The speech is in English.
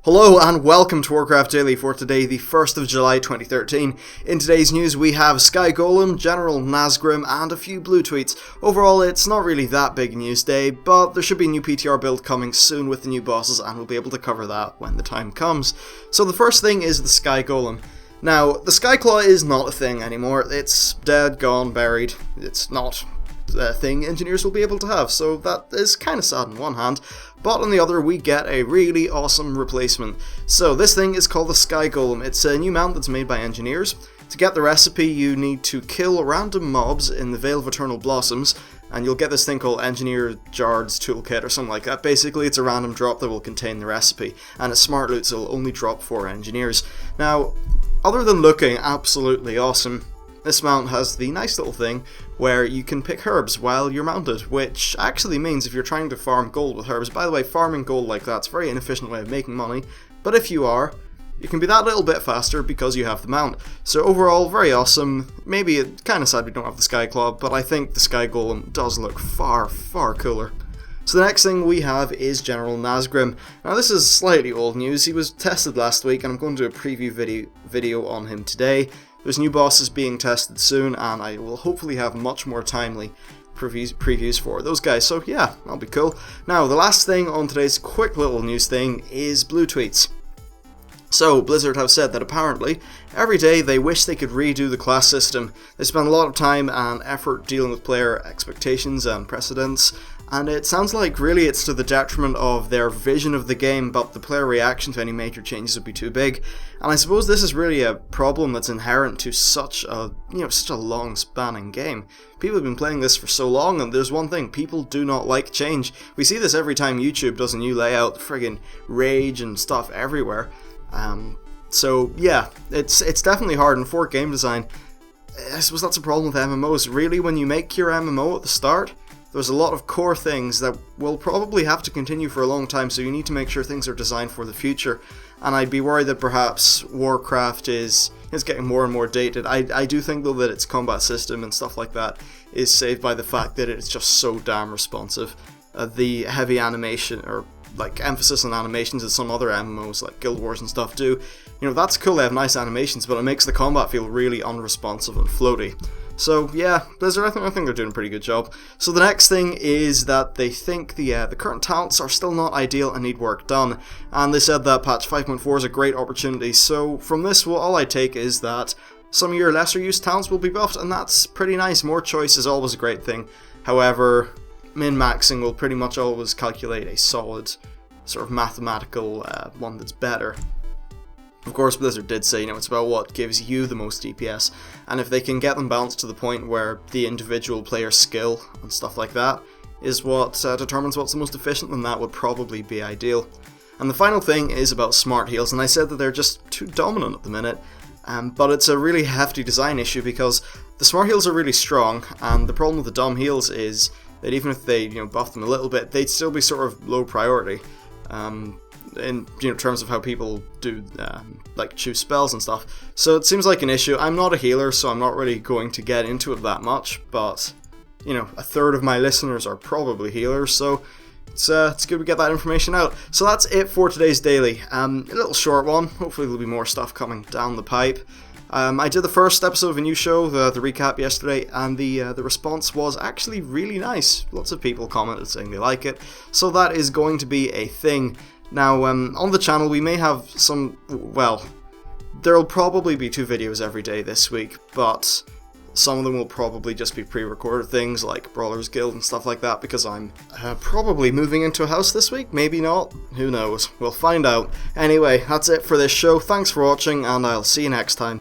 Hello and welcome to Warcraft Daily for today, the 1st of July 2013. In today's news we have Sky Golem, General Nazgrim and a few blue tweets. Overall it's not really that big a news day, but there should be a new PTR build coming soon with the new bosses and we'll be able to cover that when the time comes. So the first thing is the Sky Golem. Now, the Sky Claw is not a thing anymore, it's dead, gone, buried, it's not a thing engineers will be able to have, so that is kind of sad on one hand, but on the other we get a really awesome replacement. So this thing is called the Sky Golem. It's a new mount that's made by engineers. To get the recipe you need to kill random mobs in the Veil of Eternal Blossoms, and you'll get this thing called Engineer Jard's Toolkit or something like that. Basically it's a random drop that will contain the recipe, and it's smart loot so it'll only drop for engineers. Now, other than looking absolutely awesome, this mount has the nice little thing where you can pick herbs while you're mounted, which actually means if you're trying to farm gold with herbs, by the way, farming gold like that's a very inefficient way of making money, but if you are, you can be that little bit faster because you have the mount. So overall, very awesome. Maybe it's kind of sad we don't have the Sky Claw, but I think the Sky Golem does look far, far cooler. So the next thing we have is General Nazgrim. Now this is slightly old news. He was tested last week and I'm going to do a preview video on him today. There's new bosses being tested soon and I will hopefully have much more timely previews for those guys, so yeah, that'll be cool. Now the last thing on today's quick little news thing is blue tweets. So Blizzard have said that apparently every day they wish they could redo the class system. They spend a lot of time and effort dealing with player expectations and precedents, and it sounds like really it's to the detriment of their vision of the game, but the player reaction to any major changes would be too big. And I suppose this is really a problem that's inherent to such a long spanning game. People have been playing this for so long, and there's one thing, people do not like change. We see this every time YouTube does a new layout, friggin' rage and stuff everywhere. So yeah, it's definitely hard, and for game design, I suppose that's a problem with MMOs. Really, when you make your MMO at the start, there's a lot of core things that will probably have to continue for a long time, so you need to make sure things are designed for the future. And I'd be worried that perhaps Warcraft is getting more and more dated. I do think though that its combat system and stuff like that is saved by the fact that it's just so damn responsive. The heavy animation, or like emphasis on animations that some other MMOs like Guild Wars and stuff do, that's cool, they have nice animations, but it makes the combat feel really unresponsive and floaty. So yeah, Blizzard, I think they're doing a pretty good job. So the next thing is that they think the current talents are still not ideal and need work done, and they said that patch 5.4 is a great opportunity. So from this, all I take is that some of your lesser used talents will be buffed, and that's pretty nice. More choice is always a great thing. However, min-maxing will pretty much always calculate a solid sort of mathematical one that's better. Of course, Blizzard did say, it's about what gives you the most DPS, and if they can get them balanced to the point where the individual player skill and stuff like that is what determines what's the most efficient, then that would probably be ideal. And the final thing is about smart heals, and I said that they're just too dominant at the minute, but it's a really hefty design issue because the smart heals are really strong, and the problem with the dumb heals is that even if they buff them a little bit, they'd still be sort of low priority. In terms of how people do like choose spells and stuff. So it seems like an issue. I'm not a healer, so I'm not really going to get into it that much, but a third of my listeners are probably healers, so it's good we get that information out. So that's it for today's daily. A little short one. Hopefully there'll be more stuff coming down the pipe. I did the first episode of a new show, the recap yesterday, and the response was actually really nice. Lots of people commented saying they like it, so that is going to be a thing. Now, on the channel we may have there'll probably be 2 videos every day this week, but some of them will probably just be pre-recorded things like Brawlers Guild and stuff like that, because I'm probably moving into a house this week, maybe not, who knows, we'll find out. Anyway, that's it for this show, thanks for watching, and I'll see you next time.